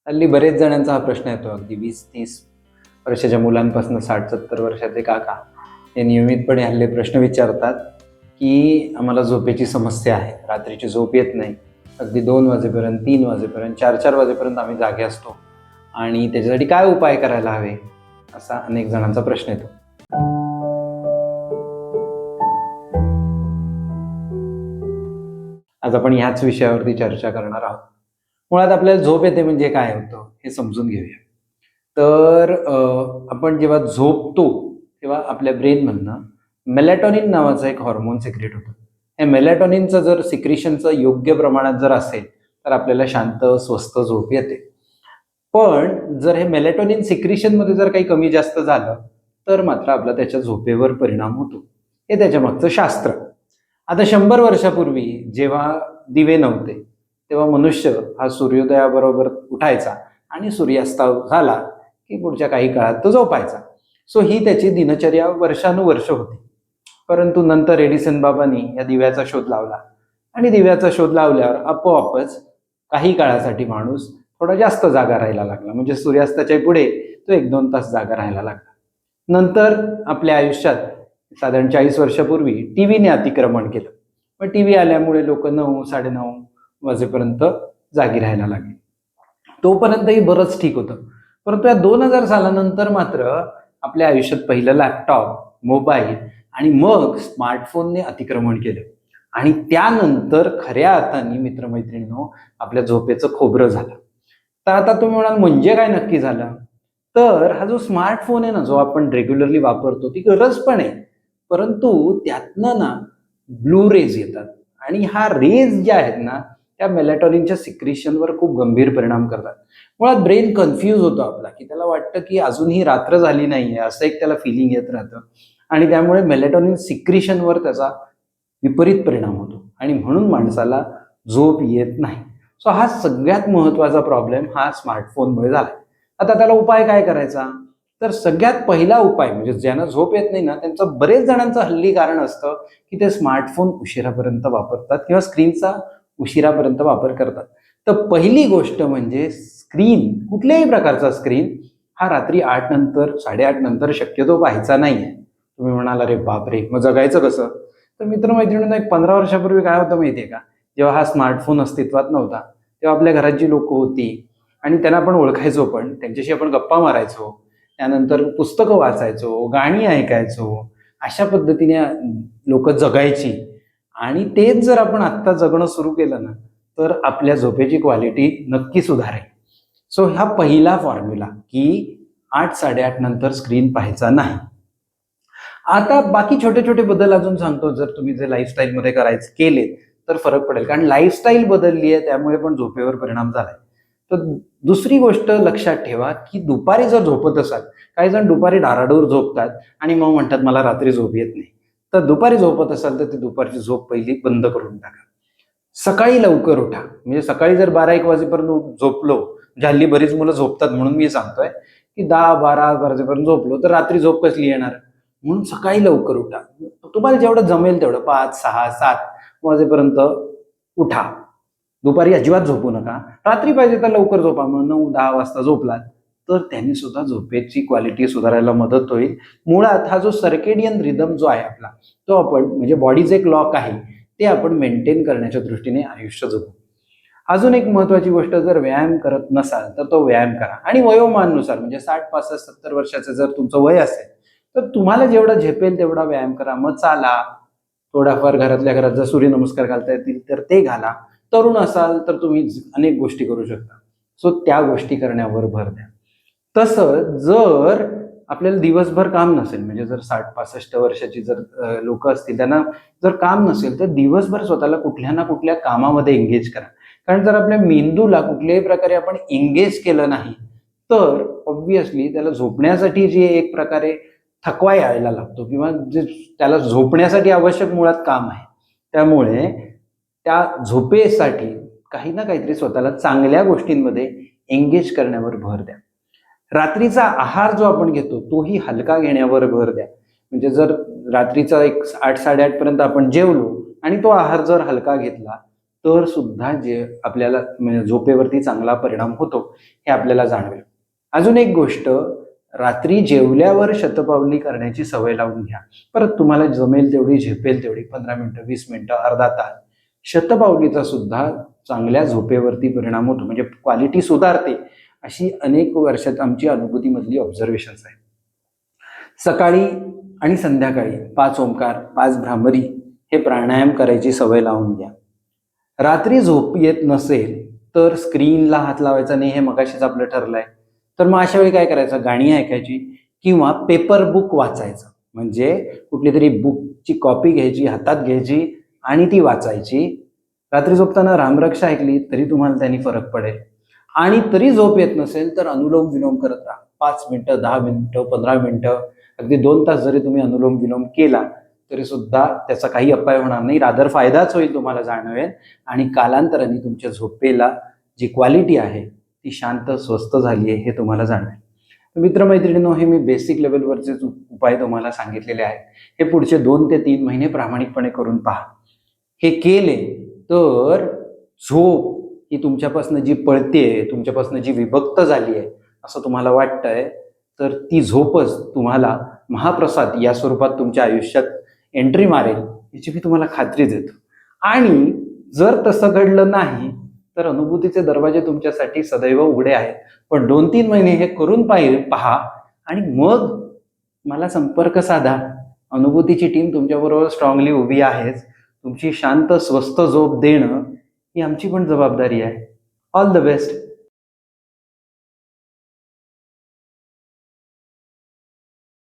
हल्ली बरेच जणांचा हा प्रश्न येतो, अगदी 20-30 वर्षाच्या मुलांपासून 60-70 वर्षाचे काका हे नियमितपणे हल्ली प्रश्न विचारतात की आम्हाला झोपेची समस्या आहे, रात्रीची झोप येत नाही, अगदी 2 वाजेपर्यंत, 3 वाजेपर्यंत, 4-4 वाजेपर्यंत आम्ही जागे असतो आणि त्याच्यासाठी काय उपाय करायला हवे, असा अनेक जणांचा प्रश्न येतो. आज आपण ह्याच विषयावरती चर्चा करणार आहोत. मुळात आपल्याला झोप येते म्हणजे काय होतं हे समजून घेऊया. तर आपण जेव्हा झोपतो तेव्हा आपल्या ब्रेनमधनं मेलॅटोनिन नावाचं एक हॉर्मोन सिक्रेट होतं. हे मेलॅटोनिनचं जर सिक्रिशनचं योग्य प्रमाणात जर असेल तर आपल्याला शांत स्वस्थ झोप येते. पण जर हे मेलॅटोनिन सिक्रिशनमध्ये जर काही कमी जास्त झालं तर मात्र आपला त्याच्या झोपेवर परिणाम होतो. हे त्याच्या मागचं शास्त्र. आता 100 वर्षापूर्वी जेव्हा दिवे नव्हते तेव्हा मनुष्य हा सूर्योदयाबरोबर उठायचा आणि सूर्यास्त झाला की पुढच्या काही काळात तो झोपायचा. सो ही त्याची दिनचर्या वर्षानुवर्ष होती. परंतु नंतर एडिसन बाबांनी या दिव्याचा शोध लावला आणि दिव्याचा शोध लावल्यावर आपोआपच काही काळासाठी माणूस थोडा जास्त जागा राहायला लागला. म्हणजे सूर्यास्ताच्या पुढे तो 1-2 तास जागा राहायला लागला. नंतर आपल्या आयुष्यात साधारण 40 वर्षापूर्वी टीव्हीने अतिक्रमण केलं. मग टीव्ही आल्यामुळे लोक 9-9:30 वाजेपर्यंत जागी राहायला लागली. तोपर्यंतही बरंच ठीक होतं. परंतु या 2000 सालानंतर मात्र आपल्या आयुष्यात पहिलं लॅपटॉप, मोबाईल आणि मग स्मार्टफोनने अतिक्रमण केलं आणि त्यानंतर खऱ्या अर्थाने मित्रमैत्रिणींनो आपल्या झोपेचं खोबरं झालं. तर आता तुम्ही म्हणाल म्हणजे काय नक्की झालं? तर हा जो स्मार्टफोन आहे ना, जो आपण रेग्युलरली वापरतो, ती गरज पण आहे. परंतु त्यातनं ना ब्लू रेज येतात आणि हा रेज ज्या आहेत ना त्या मेलॅटोनिनच्या सिक्रिशनवर खूप गंभीर परिणाम करतात. मुळात ब्रेन कन्फ्यूज होतो आपला, की त्याला वाटतं की अजूनही रात्र झाली नाहीये असं एक त्याला फिलिंग येत राहतं आणि त्यामुळे मेलॅटोनिन सिक्रिशनवर त्याचा विपरीत परिणाम होतो आणि म्हणून माणसाला झोप येत नाही. सो हा सगळ्यात महत्वाचा प्रॉब्लेम हा स्मार्टफोनमुळे झाला. आता त्याला उपाय काय करायचा? तर सगळ्यात पहिला उपाय म्हणजे ज्यांना झोप येत नाही ना त्यांचं बरेच जणांचं हल्ली कारण असतं की ते स्मार्टफोन उशिरापर्यंत वापरतात किंवा स्क्रीनचा उशिरापर्यंत वापर करतात. तर पहिली गोष्ट म्हणजे स्क्रीन, कुठल्याही प्रकारचा स्क्रीन हा रात्री 8 नंतर 8:30 नंतर शक्यतो पाहायचा नाहीये. तुम्ही म्हणाल अरे बापरे मग जगायचं कसं? तर मित्रमैत्रिणींना एक 15 वर्षापूर्वी काय होतं माहितीये का? जेव्हा हा स्मार्टफोन अस्तित्वात नव्हता तेव्हा आपल्या घरात जी लोक होती आणि त्यांना आपण ओळखायचो, पण त्यांच्याशी आपण गप्पा मारायचो, त्यानंतर पुस्तकं वाचायचो, गाणी ऐकायचो, अशा पद्धतीने लोक जगायची. आणि तेच जर आपण आत्ता जगणं सुरू केलं ना तर आपल्या झोपेची क्वालिटी नक्की सुधारेल. सो हा पहिला फॉर्म्युला की 8-8:30 नंतर स्क्रीन पाहायचा नाही. आता बाकी छोटे छोटे बदल अजून सांगतो, जर तुम्ही जे लाईफस्टाईलमध्ये करायचे केले तर फरक पडेल, कारण लाईफस्टाईल बदलली आहे त्यामुळे पण झोपेवर परिणाम झालाय. तर दुसरी गोष्ट लक्षात ठेवा की दुपारी जर झोपत असाल, काही जण दुपारी डाराडूर झोपतात आणि मग म्हणतात मला रात्री झोप येत नाही. तर दुपारी झोपत असाल तर ती दुपारची झोप पहिली बंद करून टाका. सकाळी लवकर उठा. म्हणजे सकाळी जर 12-1 वाजेपर्यंत झोपलो, म्हणजे हल्ली बरीच मुलं झोपतात म्हणून मी सांगतोय की 10-12 वाजेपर्यंत झोपलो तर रात्री झोप कसली येणार? म्हणून सकाळी लवकर उठा. तुम्हाला जेवढं जमेल तेवढं 5, 6, 7 वाजेपर्यंत उठा. दुपारी अजिबात झोपू नका. रात्री पाहिजे तर लवकर झोपा. मग 9-10 वाजता झोपलात तर त्यांनी सुद्धा झोपेची क्वालिटी सुधारायला मदत होईल. मुळात हा जो सर्केडियन रिदम जो आहे आपला, तो आपण म्हणजे बॉडीचं एक क्लॉक आहे ते आपण मेंटेन करण्याच्या दृष्टीने आयुष्य जगू. अजून एक महत्वाची गोष्ट, जर व्यायाम करत नसाल तर तो व्यायाम करा आणि वयोमानानुसार म्हणजे 60, 65, 70 वर्षाचं जर तुमचं वय असेल तर तुम्हाला जेवढा झेपेल तेवढा व्यायाम करा. मग चाला, थोडाफार घरातल्या घरात जर सूर्यनमस्कार घालता येतील तर ते घाला. तरुण असाल तर तुम्ही अनेक गोष्टी करू शकता. सो त्या गोष्टी करण्यावर भर द्या. तसं जर आपल्याला दिवसभर काम नसेल, म्हणजे जर 60-65 वर्षाची जर लोक असतील त्यांना जर काम नसेल तर दिवसभर स्वतःला कुठल्या ना कुठल्या कामामध्ये एंगेज करा. कारण जर आपल्या मेंदूला कुठल्याही प्रकारे आपण एंगेज केलं नाही तर ऑब्व्हियसली त्याला झोपण्यासाठी जे एक प्रकारे थकवा यायला लागतो किंवा जे त्याला झोपण्यासाठी आवश्यक मुळात काम आहे, त्यामुळे त्या झोपेसाठी काही ना काहीतरी स्वतःला चांगल्या गोष्टींमध्ये एंगेज करण्यावर भर द्या. रात्रीचा आहार जो आपण घेतो तोही हलका घेण्यावर भर द्या. म्हणजे जर रात्रीचा एक 8-8:30 पर्यंत आपण जेवलो आणि तो आहार जर हलका घेतला तर सुद्धा जे आपल्याला म्हणजे झोपेवरती चांगला परिणाम होतो हे आपल्याला जाणवेल. अजून एक गोष्ट, रात्री जेवल्यावर शतपावली करण्याची सवय लावून घ्या. परत तुम्हाला जमेल तेवढी, झेपेल तेवढी, 15 मिनिटं, 20 मिनिटं, अर्धा तास. शतपावलीचा सुद्धा चांगल्या झोपेवरती परिणाम होतो, म्हणजे क्वालिटी सुधारते, अशी अनेक वर्षात आमची अनुभूतीमधली ऑब्झर्वेशन्स आहे. सकाळी आणि संध्याकाळी 5 ओंकार, 5 भ्रामरी हे प्राणायाम करायची सवय लावून घ्या. रात्री झोप येत नसेल तर स्क्रीनला हात लावायचा नाही, हे मगाशीच आपलं ठरलंय. तर मग अशा वेळी काय करायचं, गाणी ऐकायची किंवा पेपर बुक वाचायचं. म्हणजे कुठली तरी बुकची कॉपी घ्यायची, हातात घ्यायची आणि ती वाचायची. रात्री झोपताना रामरक्षा ऐकली तरी तुम्हाला त्यांनी फरक पडेल. आणि तरी झोप येत नसेल तर अनुलोम विलोम करत राहा. 5 मिनिटं, 10 मिनिटं, 15 मिनिटं, अगदी 2 तास जरी तुम्ही अनुलोम विलोम केला तरी सुद्धा त्याचा काही अपाय होणार नाही, रादर फायदाच होईल तुम्हाला जाणवेल. आणि कालांतराने तुमच्या झोपेला जी क्वालिटी आहे ती शांत, स्वस्थ झाली आहे हे तुम्हाला जाणवेल. मित्रमैत्रिणींनो, हे मी बेसिक लेवलवरचे उपाय तुम्हाला सांगितलेले आहेत. हे पुढचे 2 ते 3 महिने प्रामाणिकपणे करून पहा. हे केले तर झोप ही तुमच्यापासून जी पळतेय, तुमच्यापासून जी विभक्त झाली आहे असं तुम्हाला वाटतंय, तर ती झोपच तुम्हाला महाप्रसाद या स्वरूपात तुमच्या आयुष्यात एंट्री मारेल याची मी तुम्हाला खात्री देतो. आणि जर तसं घडलं नाही तर अनुभूतीचे दरवाजे तुमच्यासाठी सदैव उघडे आहेत. पण 2-3 महिने हे करून पहा आणि मग मला संपर्क साधा. अनुभूतीची टीम तुमच्याबरोबर स्ट्रॉंगली उभी आहेच. तुमची शांत, स्वस्थ झोप देणं ही आमची पण जबाबदारी आहे. All the best.